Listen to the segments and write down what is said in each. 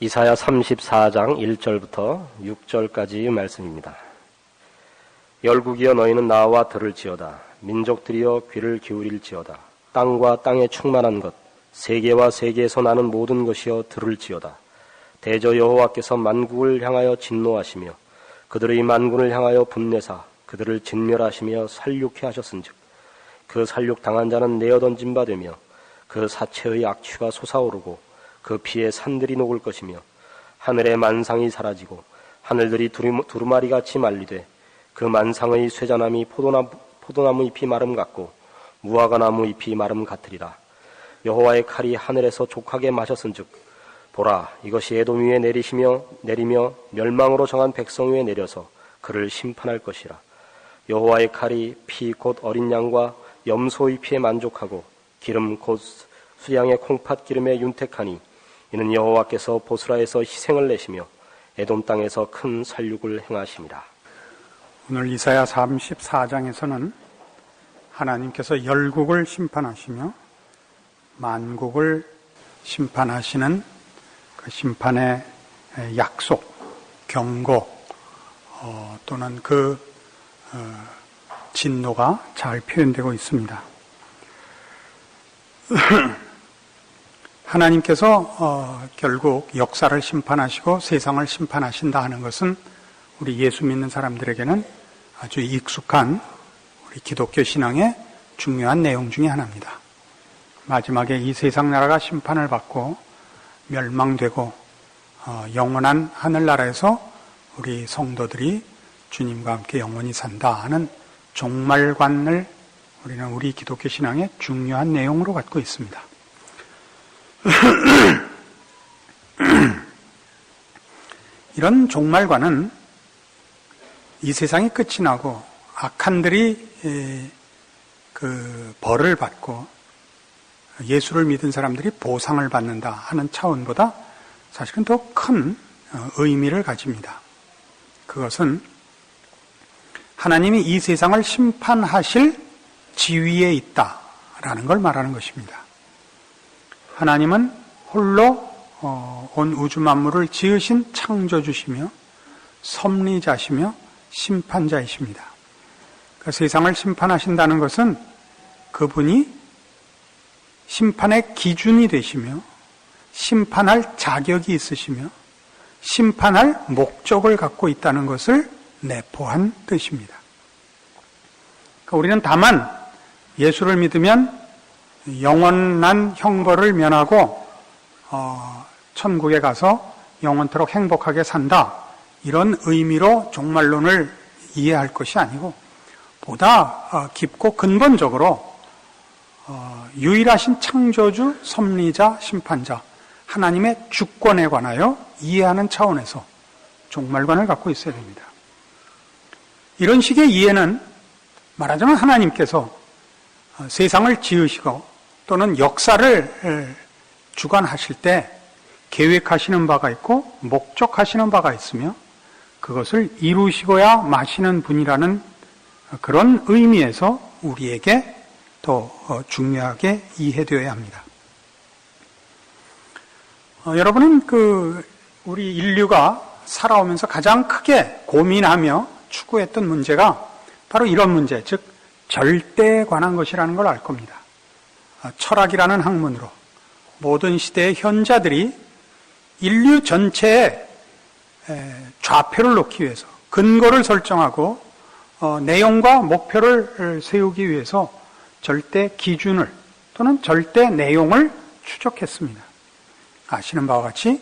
이사야 34장 1절부터 6절까지의 말씀입니다. 열국이여 너희는 나와 들을지어다. 민족들이여 귀를 기울일지어다. 땅과 땅에 충만한 것, 세계와 세계에서 나는 모든 것이여 들을지어다. 대저 여호와께서 만국을 향하여 진노하시며 그들의 만군을 향하여 분내사 그들을 진멸하시며 살육케 하셨은즉 그 살육당한 자는 내어던진 바 되며 그 사체의 악취가 솟아오르고 그 피에 산들이 녹을 것이며 하늘의 만상이 사라지고 하늘들이 두루마리같이 말리되 그 만상의 쇠자나무 포도나무 잎이 마름 같고 무화과나무 잎이 마름 같으리라. 여호와의 칼이 하늘에서 족하게 마셨은즉 보라 이것이 에돔 위에 내리며 멸망으로 정한 백성 위에 내려서 그를 심판할 것이라. 여호와의 칼이 피 곧 어린 양과 염소의 피에 만족하고 기름 곧 수양의 콩팥 기름에 윤택하니 이는 여호와께서 보스라에서 희생을 내시며 에돔 땅에서 큰 살육을 행하심이라. 오늘 이사야 34장에서는 하나님께서 열국을 심판하시며 만국을 심판하시는 그 심판의 약속, 경고 또는 그 진노가 잘 표현되고 있습니다. 하나님께서 결국 역사를 심판하시고 세상을 심판하신다 하는 것은 우리 예수 믿는 사람들에게는 아주 익숙한 우리 기독교 신앙의 중요한 내용 중에 하나입니다. 마지막에 이 세상 나라가 심판을 받고 멸망되고 영원한 하늘나라에서 우리 성도들이 주님과 함께 영원히 산다 하는 종말관을 우리는 우리 기독교 신앙의 중요한 내용으로 갖고 있습니다. 이런 종말관은 이 세상이 끝이 나고 악한들이 그 벌을 받고 예수를 믿은 사람들이 보상을 받는다 하는 차원보다 사실은 더 큰 의미를 가집니다. 그것은 하나님이 이 세상을 심판하실 지위에 있다라는 걸 말하는 것입니다. 하나님은 홀로 온 우주 만물을 지으신 창조주시며 섭리자시며 심판자이십니다. 그 세상을 심판하신다는 것은 그분이 심판의 기준이 되시며 심판할 자격이 있으시며 심판할 목적을 갖고 있다는 것을 내포한 뜻입니다. 그러니까 우리는 다만 예수를 믿으면 영원한 형벌을 면하고 천국에 가서 영원토록 행복하게 산다 이런 의미로 종말론을 이해할 것이 아니고 보다 깊고 근본적으로 유일하신 창조주, 섭리자, 심판자 하나님의 주권에 관하여 이해하는 차원에서 종말관을 갖고 있어야 됩니다. 이런 식의 이해는 말하자면 하나님께서 세상을 지으시고 또는 역사를 주관하실 때 계획하시는 바가 있고 목적하시는 바가 있으며 그것을 이루시고야 마시는 분이라는 그런 의미에서 우리에게 더 중요하게 이해되어야 합니다. 여러분은 우리 인류가 살아오면서 가장 크게 고민하며 추구했던 문제가 바로 이런 문제, 즉 절대에 관한 것이라는 걸 알 겁니다. 철학이라는 학문으로 모든 시대의 현자들이 인류 전체에 좌표를 놓기 위해서 근거를 설정하고 내용과 목표를 세우기 위해서 절대 기준을 또는 절대 내용을 추적했습니다. 아시는 바와 같이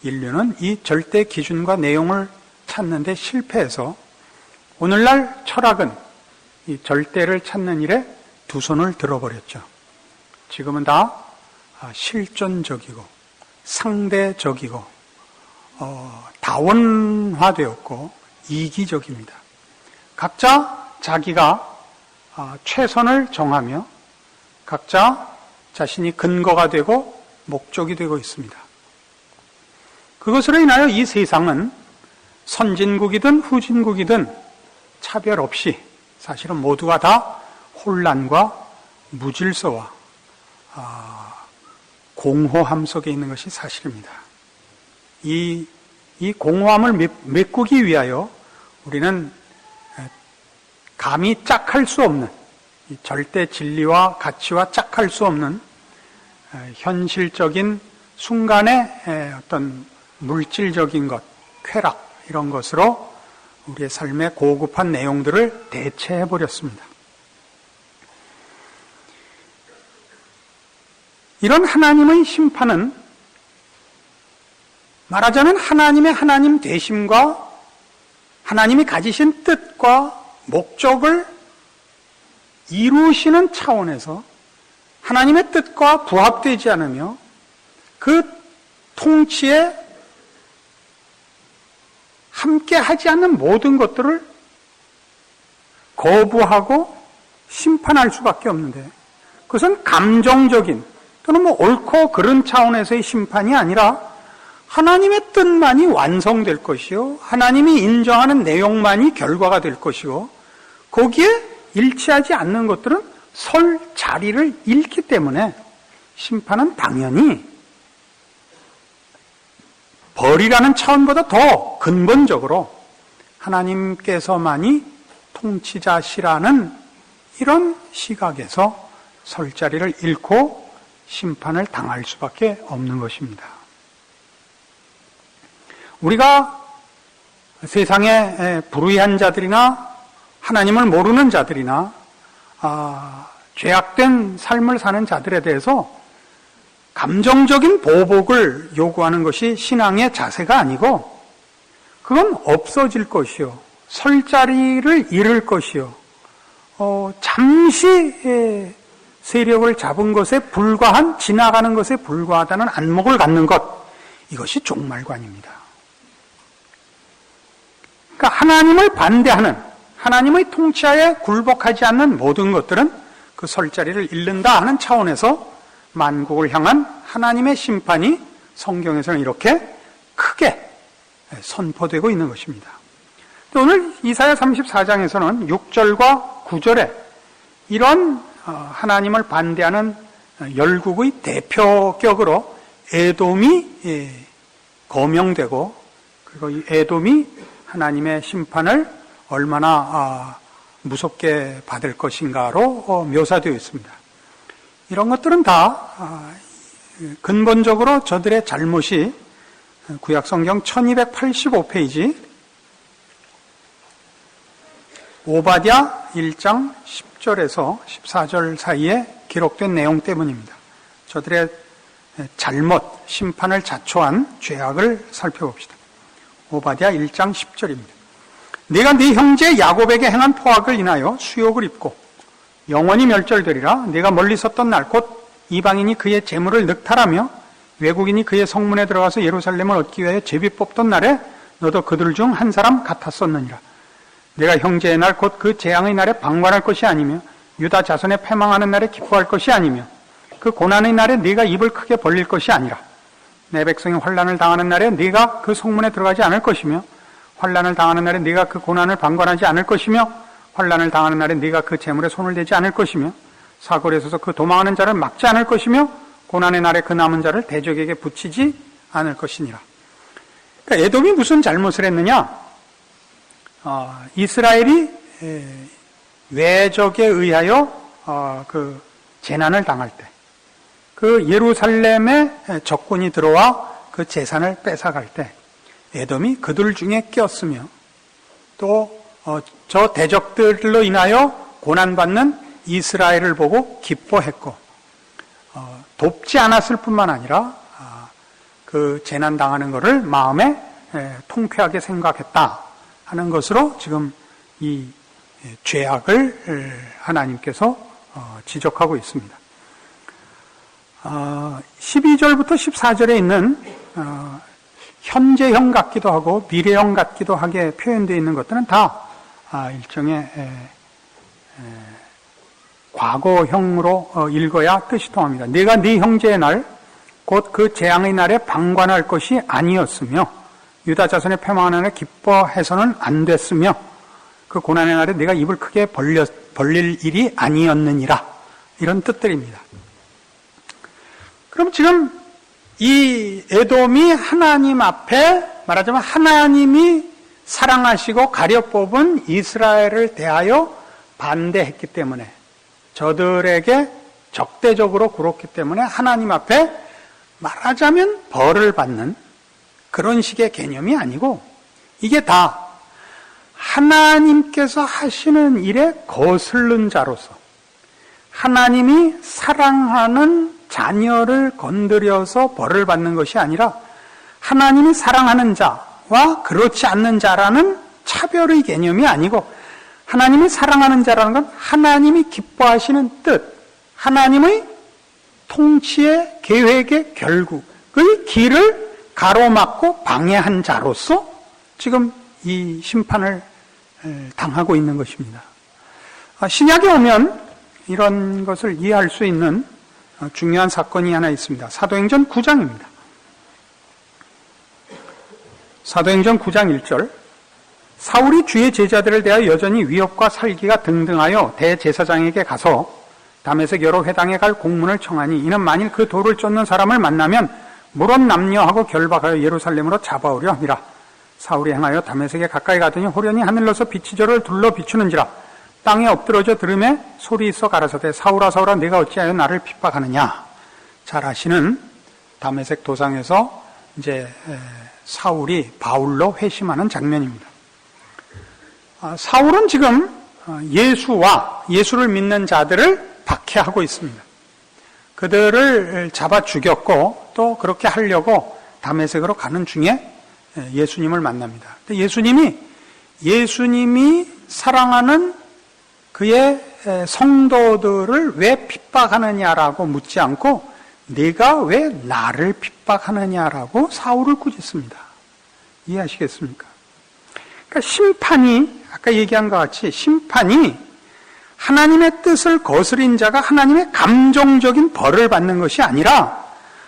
인류는 이 절대 기준과 내용을 찾는 데 실패해서 오늘날 철학은 이 절대를 찾는 일에 두 손을 들어버렸죠. 지금은 다 실존적이고 상대적이고 다원화되었고 이기적입니다. 각자 자기가 최선을 정하며 각자 자신이 근거가 되고 목적이 되고 있습니다. 그것으로 인하여 이 세상은 선진국이든 후진국이든 차별 없이 사실은 모두가 다 혼란과 무질서와 공허함 속에 있는 것이 사실입니다. 이 공허함을 메꾸기 위하여 우리는 감히 짝할 수 없는, 절대 진리와 가치와 짝할 수 없는 현실적인 순간의 어떤 물질적인 것, 쾌락, 이런 것으로 우리의 삶의 고급한 내용들을 대체해버렸습니다. 이런 하나님의 심판은 말하자면 하나님의 하나님 되심과 하나님이 가지신 뜻과 목적을 이루시는 차원에서 하나님의 뜻과 부합되지 않으며 그 통치에 함께 하지 않는 모든 것들을 거부하고 심판할 수밖에 없는데, 그것은 감정적인 또는 옳고 그른 차원에서의 심판이 아니라 하나님의 뜻만이 완성될 것이요, 하나님이 인정하는 내용만이 결과가 될 것이고, 거기에 일치하지 않는 것들은 설 자리를 잃기 때문에 심판은 당연히 벌이라는 차원보다 더 근본적으로 하나님께서만이 통치자시라는 이런 시각에서 설 자리를 잃고 심판을 당할 수밖에 없는 것입니다. 우리가 세상의 불의한 자들이나 하나님을 모르는 자들이나 죄악된 삶을 사는 자들에 대해서 감정적인 보복을 요구하는 것이 신앙의 자세가 아니고, 그건 없어질 것이요, 설 자리를 잃을 것이요, 잠시 세력을 잡은 것에 불과한, 지나가는 것에 불과하다는 안목을 갖는 것, 이것이 종말관입니다. 그러니까 하나님을 반대하는, 하나님의 통치하에 굴복하지 않는 모든 것들은 그 설 자리를 잃는다 하는 차원에서 만국을 향한 하나님의 심판이 성경에서는 이렇게 크게 선포되고 있는 것입니다. 오늘 이사야 34장에서는 6절과 9절에 이런 하나님을 반대하는 열국의 대표격으로 에돔이 거명되고, 그리고 이 에돔이 하나님의 심판을 얼마나 무섭게 받을 것인가로 묘사되어 있습니다. 이런 것들은 다 근본적으로 저들의 잘못이 구약성경 1285페이지 오바댜 1장 10절에서 14절 사이에 기록된 내용 때문입니다. 저들의 잘못, 심판을 자초한 죄악을 살펴봅시다. 오바댜 1장 10절입니다. 내가 네 형제 야곱에게 행한 포악을 인하여 수욕을 입고 영원히 멸절되리라. 내가 멀리 섰던 날 곧 이방인이 그의 재물을 늑탈하며 외국인이 그의 성문에 들어가서 예루살렘을 얻기 위하여 제비 뽑던 날에 너도 그들 중 한 사람 같았었느니라. 내가 형제의 날 곧 그 재앙의 날에 방관할 것이 아니며 유다 자손의 패망하는 날에 기뻐할 것이 아니며 그 고난의 날에 네가 입을 크게 벌릴 것이 아니라 내 백성이 환난을 당하는 날에 네가 그 성문에 들어가지 않을 것이며 환난을 당하는 날에 네가 그 고난을 방관하지 않을 것이며 환난을 당하는 날에 네가 그 재물에 손을 대지 않을 것이며 사거리에 서서 그 도망하는 자를 막지 않을 것이며 고난의 날에 그 남은 자를 대적에게 붙이지 않을 것이니라. 그러니까 에돔이 무슨 잘못을 했느냐? 이스라엘이 외적에 의하여 그 재난을 당할 때, 그 예루살렘에 적군이 들어와 그 재산을 뺏어갈 때 에돔이 그들 중에 꼈으며, 또 저 대적들로 인하여 고난받는 이스라엘을 보고 기뻐했고, 돕지 않았을 뿐만 아니라 그 재난 당하는 것을 마음에 통쾌하게 생각했다 하는 것으로 지금 이 죄악을 하나님께서 지적하고 있습니다. 12절부터 14절에 있는 현재형 같기도 하고 미래형 같기도 하게 표현되어 있는 것들은 다 일종의 과거형으로 읽어야 뜻이 통합니다. 내가 네 형제의 날 곧 그 재앙의 날에 방관할 것이 아니었으며 유다 자손의 패망하는 날에 기뻐해서는 안 됐으며 그 고난의 날에 내가 입을 크게 벌릴 일이 아니었느니라, 이런 뜻들입니다. 그럼 지금 이 에돔이 하나님 앞에 말하자면 하나님이 사랑하시고 가려 뽑은 이스라엘을 대하여 반대했기 때문에 저들에게 적대적으로 굴었기 때문에 하나님 앞에 말하자면 벌을 받는 그런 식의 개념이 아니고 이게 다 하나님께서 하시는 일에 거슬른 자로서 하나님이 사랑하는 자녀를 건드려서 벌을 받는 것이 아니라 하나님이 사랑하는 자와 그렇지 않는 자라는 차별의 개념이 아니고 하나님이 사랑하는 자라는 건 하나님이 기뻐하시는 뜻, 하나님의 통치의 계획의 결국의 길을 가로막고 방해한 자로서 지금 이 심판을 당하고 있는 것입니다. 신약에 오면 이런 것을 이해할 수 있는 중요한 사건이 하나 있습니다. 사도행전 9장입니다. 사도행전 9장 1절 사울이 주의 제자들을 대하여 여전히 위협과 살기가 등등하여 대제사장에게 가서 다메섹 여러 회당에 갈 공문을 청하니 이는 만일 그 돌을 쫓는 사람을 만나면 물론 남녀하고 결박하여 예루살렘으로 잡아오려 함이라. 사울이 행하여 다메섹에 가까이 가더니 호련히 하늘로서 빛이 저를 둘러 비추는지라. 땅에 엎드러져 들음에 소리 있어 가라사대 사울아 사울아 내가 어찌하여 나를 핍박하느냐. 잘 아시는 다메섹 도상에서 이제 사울이 바울로 회심하는 장면입니다. 사울은 지금 예수와 예수를 믿는 자들을 박해하고 있습니다. 그들을 잡아 죽였고 또 그렇게 하려고 다메섹으로 가는 중에 예수님을 만납니다. 예수님이 사랑하는 그의 성도들을 왜 핍박하느냐라고 묻지 않고 네가 왜 나를 핍박하느냐라고 사울을 꾸짖습니다. 이해하시겠습니까? 그러니까 심판이 아까 얘기한 것 같이 심판이 하나님의 뜻을 거스린 자가 하나님의 감정적인 벌을 받는 것이 아니라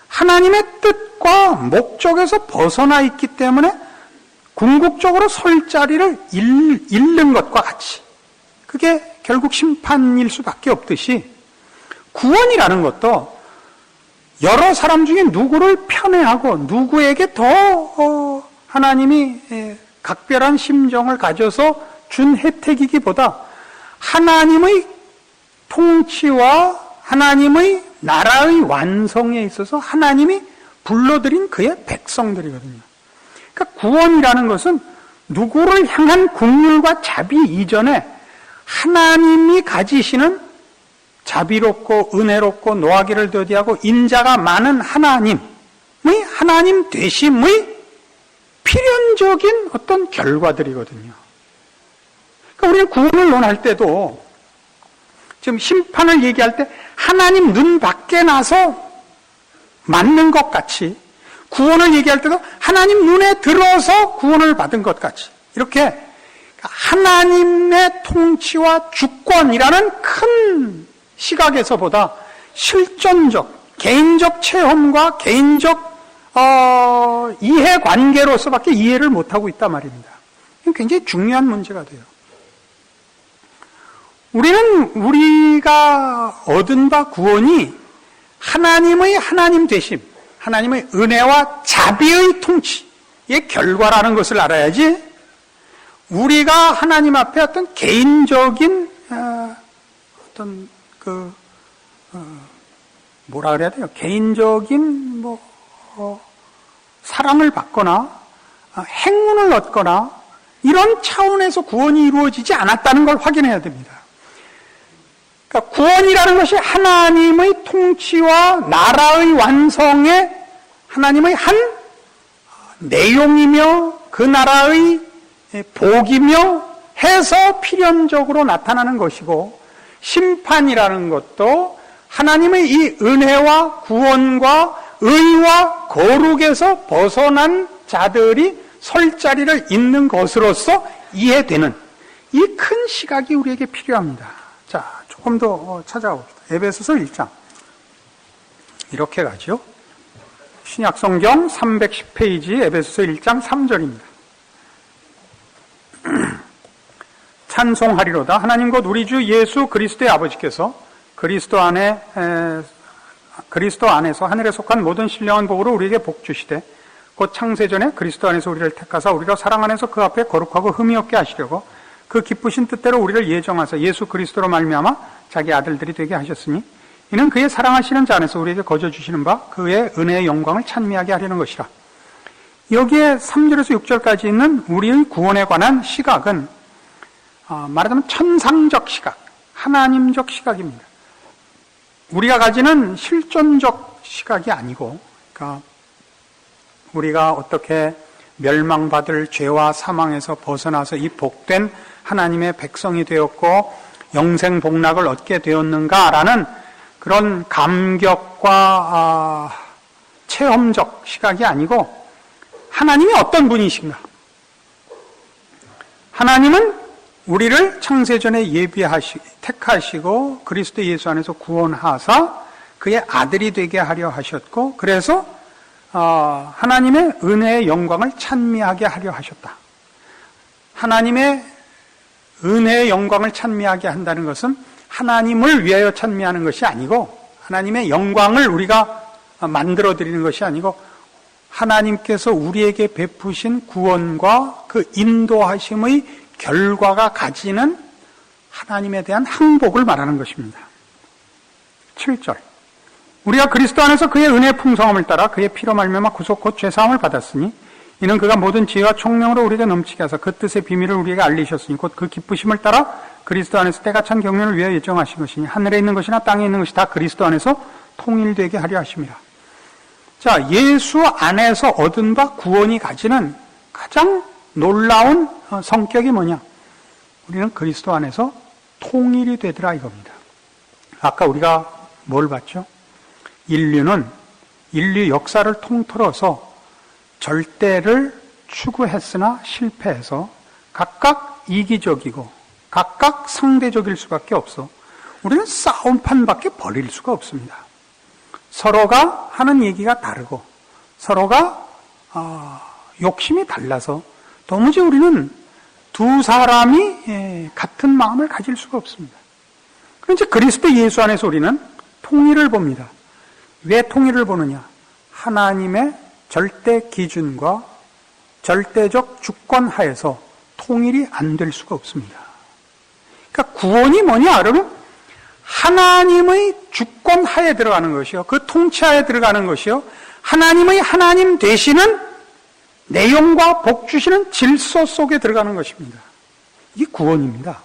하나님의 뜻과 목적에서 벗어나 있기 때문에 궁극적으로 설 자리를 잃는 것과 같이 그게 결국 심판일 수밖에 없듯이 구원이라는 것도 여러 사람 중에 누구를 편애하고 누구에게 더 하나님이 각별한 심정을 가져서 준 혜택이기보다 하나님의 통치와 하나님의 나라의 완성에 있어서 하나님이 불러들인 그의 백성들이거든요. 그러니까 구원이라는 것은 누구를 향한 국률과 자비 이전에 하나님이 가지시는 자비롭고 은혜롭고 노하기를 더디하고 인자가 많은 하나님의 하나님 되심의 필연적인 어떤 결과들이거든요. 그러니까 우리는 구원을 논할 때도 지금 심판을 얘기할 때 하나님 눈 밖에 나서 맞는 것 같이 구원을 얘기할 때도 하나님 눈에 들어서 구원을 받은 것 같이 이렇게 하나님의 통치와 주권이라는 큰 시각에서보다 실존적, 개인적 체험과 개인적 이해관계로서밖에 이해를 못하고 있단 말입니다. 이건 굉장히 중요한 문제가 돼요. 우리가 얻은 바 구원이 하나님의 하나님 되심, 하나님의 은혜와 자비의 통치의 결과라는 것을 알아야지 우리가 하나님 앞에 어떤 개인적인 뭐라 그래야 돼요? 개인적인 사랑을 받거나 행운을 얻거나 이런 차원에서 구원이 이루어지지 않았다는 걸 확인해야 됩니다. 그러니까 구원이라는 것이 하나님의 통치와 나라의 완성에 하나님의 한 내용이며 그 나라의 복이며 해서 필연적으로 나타나는 것이고 심판이라는 것도 하나님의 이 은혜와 구원과 의와 거룩에서 벗어난 자들이 설 자리를 잇는 것으로서 이해되는 이 큰 시각이 우리에게 필요합니다. 자, 조금 더 찾아가 봅시다. 에베소서 1장 이렇게 가죠. 신약성경 310페이지 에베소서 1장 3절입니다. 찬송하리로다 하나님 곧 우리 주 예수 그리스도의 아버지께서 그리스도 안에 그리스도 안에서 하늘에 속한 모든 신령한 복으로 우리에게 복 주시되 곧 창세전에 그리스도 안에서 우리를 택하사 우리가 사랑 안에서 그 앞에 거룩하고 흠이 없게 하시려고 그 기쁘신 뜻대로 우리를 예정하사 예수 그리스도로 말미암아 자기 아들들이 되게 하셨으니 이는 그의 사랑하시는 자 안에서 우리에게 거저 주시는 바 그의 은혜의 영광을 찬미하게 하려는 것이라. 여기에 3절에서 6절까지 있는 우리의 구원에 관한 시각은 말하자면 천상적 시각, 하나님적 시각입니다. 우리가 가지는 실존적 시각이 아니고, 그러니까 우리가 어떻게 멸망받을 죄와 사망에서 벗어나서 이 복된 하나님의 백성이 되었고 영생 복락을 얻게 되었는가라는 그런 감격과 체험적 시각이 아니고 하나님이 어떤 분이신가? 하나님은 우리를 창세전에 택하시고 그리스도 예수 안에서 구원하사 그의 아들이 되게 하려 하셨고 그래서 하나님의 은혜의 영광을 찬미하게 하려 하셨다. 하나님의 은혜의 영광을 찬미하게 한다는 것은 하나님을 위하여 찬미하는 것이 아니고 하나님의 영광을 우리가 만들어드리는 것이 아니고 하나님께서 우리에게 베푸신 구원과 그 인도하심의 결과가 가지는 하나님에 대한 항복을 말하는 것입니다. 7절 우리가 그리스도 안에서 그의 은혜의 풍성함을 따라 그의 피로 말미암아 구속 곧 죄사함을 받았으니 이는 그가 모든 지혜와 총명으로 우리에게 넘치게 하사 그 뜻의 비밀을 우리에게 알리셨으니 곧 그 기쁘심을 따라 그리스도 안에서 때가 찬 경륜을 위하여 예정하신 것이니 하늘에 있는 것이나 땅에 있는 것이 다 그리스도 안에서 통일되게 하려 하심이라. 자, 예수 안에서 얻은 바 구원이 가지는 가장 놀라운 성격이 뭐냐? 우리는 그리스도 안에서 통일이 되더라 이겁니다. 아까 우리가 뭘 봤죠? 인류 역사를 통틀어서 절대를 추구했으나 실패해서 각각 이기적이고 각각 상대적일 수밖에 없어. 우리는 싸움판밖에 벌일 수가 없습니다. 서로가 하는 얘기가 다르고 서로가 욕심이 달라서 도무지 우리는 두 사람이 같은 마음을 가질 수가 없습니다. 그런데 그리스도 예수 안에서 우리는 통일을 봅니다. 왜 통일을 보느냐? 하나님의 절대 기준과 절대적 주권 하에서 통일이 안 될 수가 없습니다. 그러니까 구원이 뭐냐? 그러면 하나님의 주권 하에 들어가는 것이요. 그 통치 하에 들어가는 것이요. 하나님의 하나님 되시는 내용과 복 주시는 질서 속에 들어가는 것입니다. 이게 구원입니다.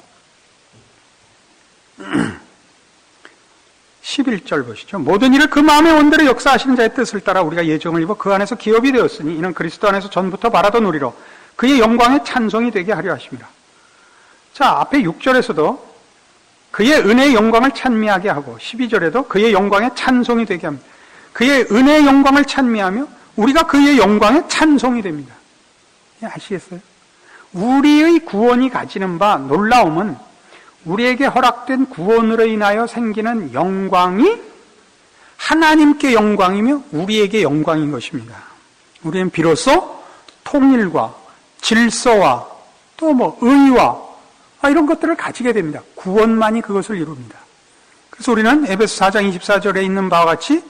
11절 보시죠. 모든 일을 그 마음의 원대로 역사하시는 자의 뜻을 따라 우리가 예정을 입어 그 안에서 기업이 되었으니 이는 그리스도 안에서 전부터 바라던 우리로 그의 영광의 찬송이 되게 하려 하십니다. 자, 앞에 6절에서도 그의 은혜의 영광을 찬미하게 하고 12절에도 그의 영광의 찬송이 되게 합니다. 그의 은혜의 영광을 찬미하며 우리가 그의 영광의 찬송이 됩니다. 아시겠어요? 우리의 구원이 가지는 바 놀라움은 우리에게 허락된 구원으로 인하여 생기는 영광이 하나님께 영광이며 우리에게 영광인 것입니다. 우리는 비로소 통일과 질서와 또 의와 이런 것들을 가지게 됩니다. 구원만이 그것을 이룹니다. 그래서 우리는 에베소 4장 24절에 있는 바와 같이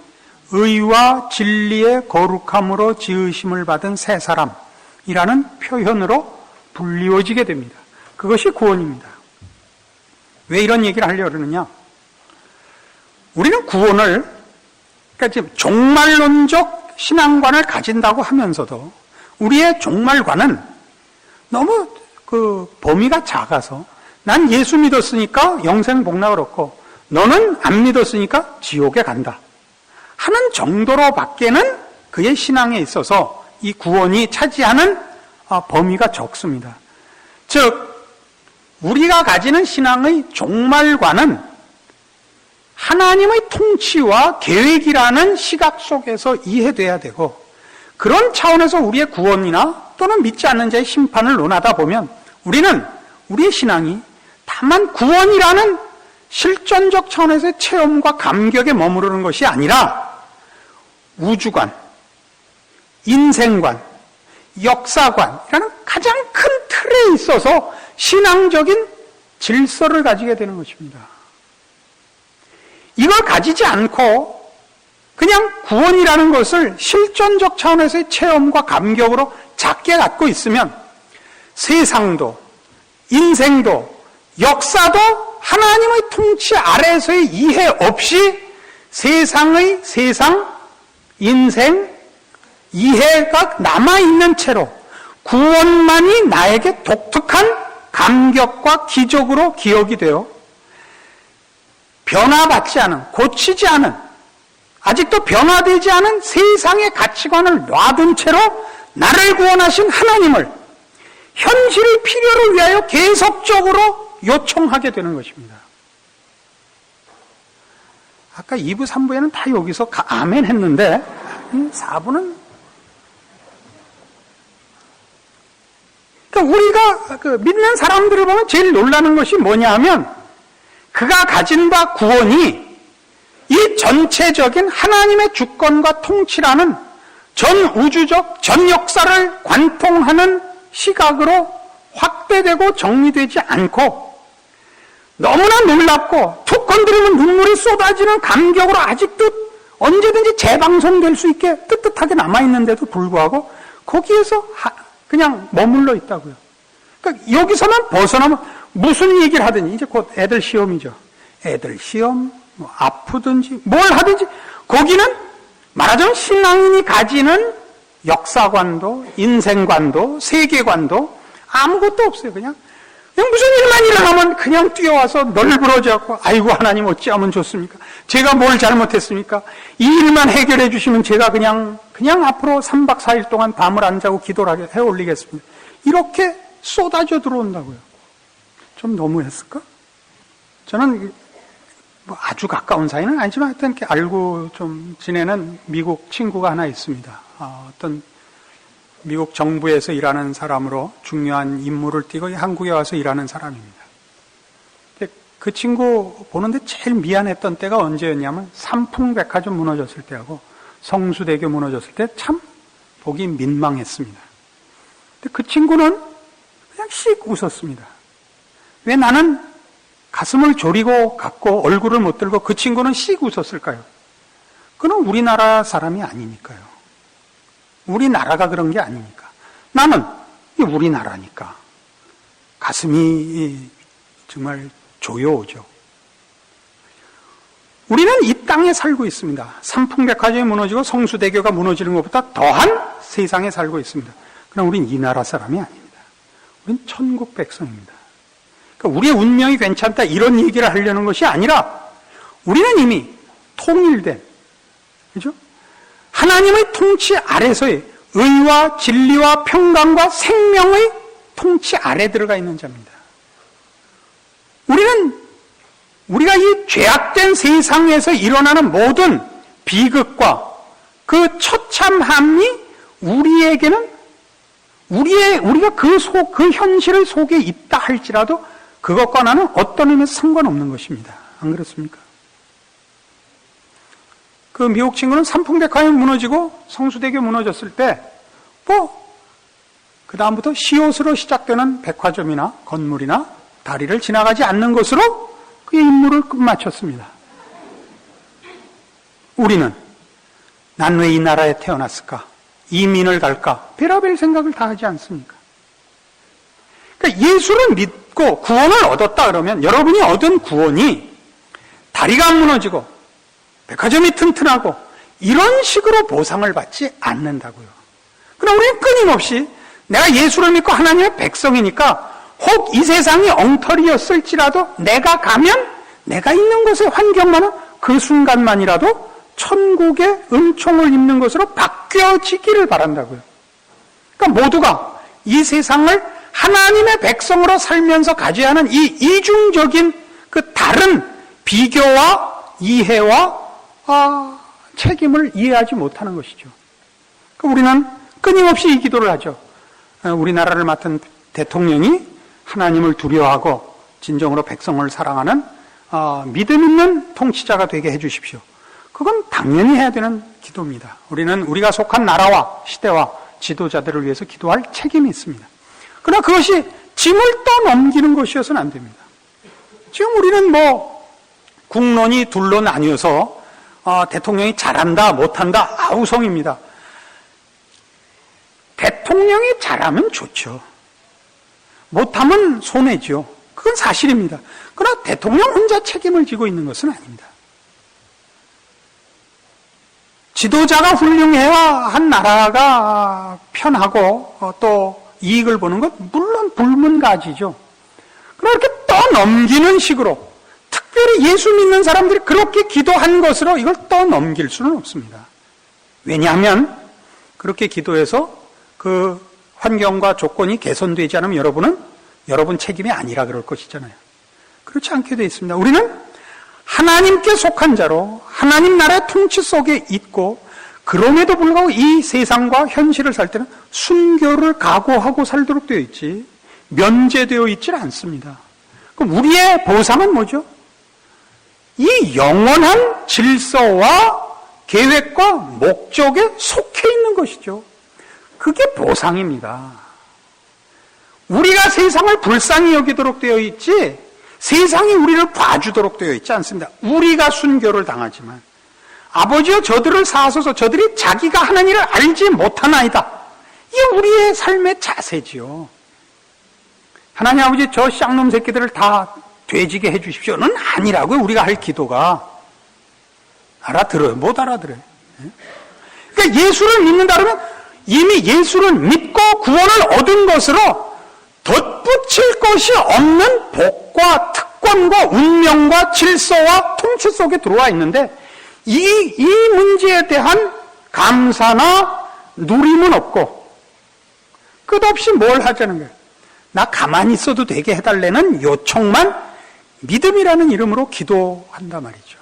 의와 진리의 거룩함으로 지으심을 받은 새 사람이라는 표현으로 불리워지게 됩니다. 그것이 구원입니다. 왜 이런 얘기를 하려고 그러느냐? 우리는 구원을, 그러니까 지금 종말론적 신앙관을 가진다고 하면서도 우리의 종말관은 너무 범위가 작아서 난 예수 믿었으니까 영생 복락을 얻고 너는 안 믿었으니까 지옥에 간다 하는 정도로 밖에는 그의 신앙에 있어서 이 구원이 차지하는 범위가 적습니다. 즉 우리가 가지는 신앙의 종말관은 하나님의 통치와 계획이라는 시각 속에서 이해돼야 되고 그런 차원에서 우리의 구원이나 또는 믿지 않는 자의 심판을 논하다 보면 우리는 우리의 신앙이 다만 구원이라는 실존적 차원에서의 체험과 감격에 머무르는 것이 아니라 우주관, 인생관, 역사관이라는 가장 큰 틀에 있어서 신앙적인 질서를 가지게 되는 것입니다. 이걸 가지지 않고 그냥 구원이라는 것을 실존적 차원에서의 체험과 감격으로 작게 갖고 있으면 세상도, 인생도, 역사도 하나님의 통치 아래에서의 이해 없이 세상, 인생, 이해가 남아있는 채로 구원만이 나에게 독특한 감격과 기적으로 기억이 되어 변화받지 않은, 고치지 않은, 아직도 변화되지 않은 세상의 가치관을 놔둔 채로 나를 구원하신 하나님을 현실의 필요를 위하여 계속적으로 요청하게 되는 것입니다. 아까 2부, 3부에는 다 여기서 아멘 했는데 4부는 그러니까 우리가 믿는 사람들을 보면 제일 놀라는 것이 뭐냐 하면 그가 가진 바 구원이 이 전체적인 하나님의 주권과 통치라는 전 우주적, 전 역사를 관통하는 시각으로 확대되고 정리되지 않고 너무나 놀랍고 툭 건드리면 눈물이 쏟아지는 감격으로 아직도 언제든지 재방송될 수 있게 뜨뜻하게 남아있는데도 불구하고 거기에서 그냥 머물러 있다고요. 그러니까 여기서만 벗어나면 무슨 얘기를 하든지 이제 곧 애들 시험이죠. 애들 시험, 뭐 아프든지 뭘 하든지 거기는 말하자면 신앙인이 가지는 역사관도 인생관도 세계관도 아무것도 없어요. 그냥 무슨 일만 일어나면 그냥 뛰어와서 널브러져갖고 아이고 하나님 어찌하면 좋습니까? 제가 뭘 잘못했습니까? 이 일만 해결해 주시면 제가 그냥 앞으로 3박 4일 동안 밤을 안 자고 기도를 해 올리겠습니다. 이렇게 쏟아져 들어온다고요. 좀 너무했을까? 저는 뭐 아주 가까운 사이는 아니지만 하여튼 이렇게 알고 좀 지내는 미국 친구가 하나 있습니다. 어떤 미국 정부에서 일하는 사람으로 중요한 임무를 띠고 한국에 와서 일하는 사람입니다. 그 친구 보는데 제일 미안했던 때가 언제였냐면 삼풍백화점 무너졌을 때하고 성수대교 무너졌을 때 참 보기 민망했습니다. 근데 그 친구는 그냥 씩 웃었습니다. 왜 나는 가슴을 졸이고 갔고 얼굴을 못 들고 그 친구는 씩 웃었을까요? 그는 우리나라 사람이 아니니까요. 우리나라가 그런 게 아니니까. 나는 우리나라니까. 가슴이 정말 조여오죠. 우리는 이 땅에 살고 있습니다. 삼풍백화점이 무너지고 성수대교가 무너지는 것보다 더한 세상에 살고 있습니다. 그러나 우린 이 나라 사람이 아닙니다. 우린 천국 백성입니다. 그러니까 우리의 운명이 괜찮다 이런 얘기를 하려는 것이 아니라 우리는 이미 통일된, 그죠? 하나님의 통치 아래서의 의와 진리와 평강과 생명의 통치 아래 들어가 있는 자입니다. 우리가 이 죄악된 세상에서 일어나는 모든 비극과 그 처참함이 우리에게는 우리가 그 현실의 속에 있다 할지라도 그것과 나는 어떤 의미에서 상관없는 것입니다. 안 그렇습니까? 그 미국 친구는 삼풍백화점이 무너지고 성수대교 무너졌을 때 그 다음부터 시옷으로 시작되는 백화점이나 건물이나 다리를 지나가지 않는 것으로 그의 임무를 끝마쳤습니다. 우리는 난 왜 이 나라에 태어났을까? 이민을 갈까? 별의별 생각을 다 하지 않습니까? 그러니까 예수를 믿고 구원을 얻었다 그러면 여러분이 얻은 구원이 다리가 안 무너지고 백화점이 튼튼하고 이런 식으로 보상을 받지 않는다고요. 그러나 우리는 끊임없이 내가 예수를 믿고 하나님의 백성이니까 혹 이 세상이 엉터리였을지라도 내가 가면 내가 있는 곳의 환경만은 그 순간만이라도 천국의 은총을 입는 것으로 바뀌어지기를 바란다고요. 그러니까 모두가 이 세상을 하나님의 백성으로 살면서 가져야 하는 이 이중적인 그 다른 비교와 이해와 책임을 이해하지 못하는 것이죠. 그러니까 우리는 끊임없이 이 기도를 하죠. 우리나라를 맡은 대통령이 하나님을 두려워하고 진정으로 백성을 사랑하는 믿음 있는 통치자가 되게 해주십시오. 그건 당연히 해야 되는 기도입니다. 우리는 우리가 속한 나라와 시대와 지도자들을 위해서 기도할 책임이 있습니다. 그러나 그것이 짐을 떠넘기는 것이어서는 안 됩니다. 지금 우리는 국론이 둘로 나뉘어서 대통령이 잘한다, 못한다, 아우성입니다. 대통령이 잘하면 좋죠. 못하면 손해죠. 그건 사실입니다. 그러나 대통령 혼자 책임을 지고 있는 것은 아닙니다. 지도자가 훌륭해야 한 나라가 편하고 또 이익을 보는 것 물론 불문가지죠. 그러나 이렇게 떠넘기는 식으로 특별히 예수 믿는 사람들이 그렇게 기도한 것으로 이걸 떠넘길 수는 없습니다. 왜냐하면 그렇게 기도해서 그 환경과 조건이 개선되지 않으면 여러분 책임이 아니라 그럴 것이잖아요. 그렇지 않게 되어 있습니다. 우리는 하나님께 속한 자로 하나님 나라의 통치 속에 있고 그럼에도 불구하고 이 세상과 현실을 살 때는 순교를 각오하고 살도록 되어 있지 면제되어 있지 않습니다. 그럼 우리의 보상은 뭐죠? 이 영원한 질서와 계획과 목적에 속해 있는 것이죠. 그게 보상입니다. 우리가 세상을 불쌍히 여기도록 되어 있지 세상이 우리를 봐주도록 되어 있지 않습니다. 우리가 순교를 당하지만 아버지여 저들을 사하소서 저들이 자기가 하는 일을 알지 못하나이다. 이게 우리의 삶의 자세지요. 하나님 아버지 저 쌍놈 새끼들을 다 돼지게 해주십시오는 아니라고요. 우리가 할 기도가. 알아들어요? 못 알아들어요. 그러니까 예수를 믿는다 그러면 이미 예수를 믿고 구원을 얻은 것으로 덧붙일 것이 없는 복과 특권과 운명과 질서와 통치 속에 들어와 있는데 이 문제에 대한 감사나 누림은 없고 끝없이 뭘 하자는 거예요. 나 가만히 있어도 되게 해달라는 요청만 믿음이라는 이름으로 기도한단 말이죠.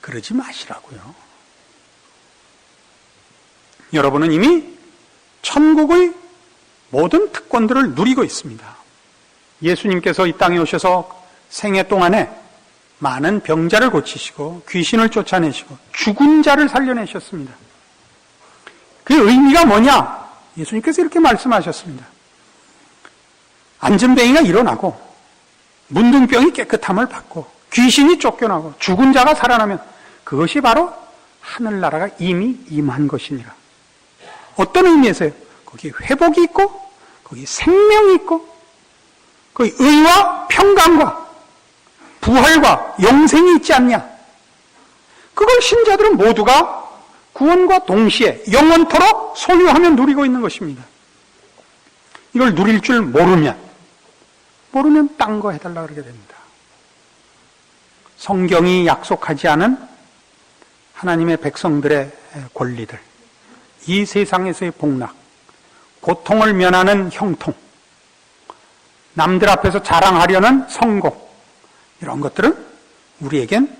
그러지 마시라고요. 여러분은 이미 천국의 모든 특권들을 누리고 있습니다. 예수님께서 이 땅에 오셔서 생애 동안에 많은 병자를 고치시고 귀신을 쫓아내시고 죽은 자를 살려내셨습니다. 그 의미가 뭐냐? 예수님께서 이렇게 말씀하셨습니다. 안전뱅이가 일어나고 문둥병이 깨끗함을 받고 귀신이 쫓겨나고 죽은 자가 살아나면 그것이 바로 하늘나라가 이미 임한 것이니라. 어떤 의미에서요? 거기 회복이 있고 거기 생명이 있고 거기 의와 평강과 부활과 영생이 있지 않냐? 그걸 신자들은 모두가 구원과 동시에 영원토록 소유하며 누리고 있는 것입니다. 이걸 누릴 줄 모르면 딴 거 해달라 그러게 됩니다. 성경이 약속하지 않은 하나님의 백성들의 권리들, 이 세상에서의 복락, 고통을 면하는 형통, 남들 앞에서 자랑하려는 성공, 이런 것들은 우리에겐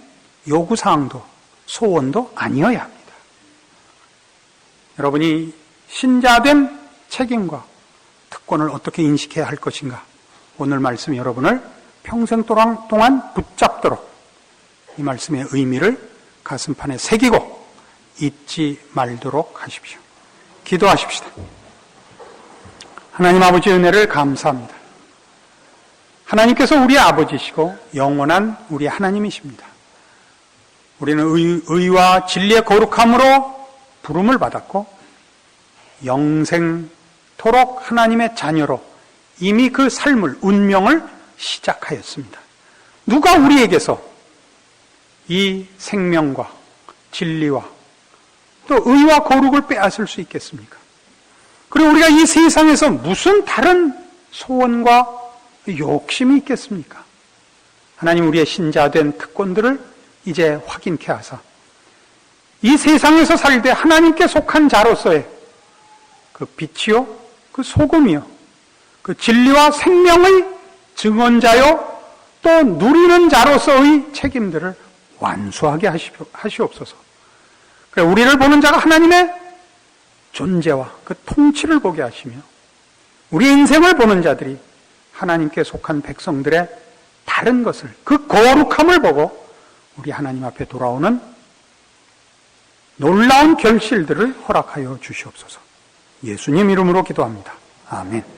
요구사항도 소원도 아니어야 합니다. 여러분이 신자된 책임과 특권을 어떻게 인식해야 할 것인가, 오늘 말씀이 여러분을 평생 동안 붙잡도록 이 말씀의 의미를 가슴판에 새기고 잊지 말도록 하십시오. 기도하십시다. 하나님 아버지의 은혜를 감사합니다. 하나님께서 우리의 아버지시고 영원한 우리 하나님이십니다. 우리는 의와 진리의 거룩함으로 부름을 받았고 영생토록 하나님의 자녀로 이미 그 삶을, 운명을 시작하였습니다. 누가 우리에게서 이 생명과 진리와 또 의와 거룩을 빼앗을 수 있겠습니까? 그리고 우리가 이 세상에서 무슨 다른 소원과 욕심이 있겠습니까? 하나님, 우리의 신자된 특권들을 이제 확인케 하사 이 세상에서 살되 하나님께 속한 자로서의 그 빛이요, 그 소금이요, 그 진리와 생명의 증언자요, 또 누리는 자로서의 책임들을 완수하게 하시옵소서. 그래, 우리를 보는 자가 하나님의 존재와 그 통치를 보게 하시며 우리 인생을 보는 자들이 하나님께 속한 백성들의 다른 것을, 그 거룩함을 보고 우리 하나님 앞에 돌아오는 놀라운 결실들을 허락하여 주시옵소서. 예수님 이름으로 기도합니다. 아멘.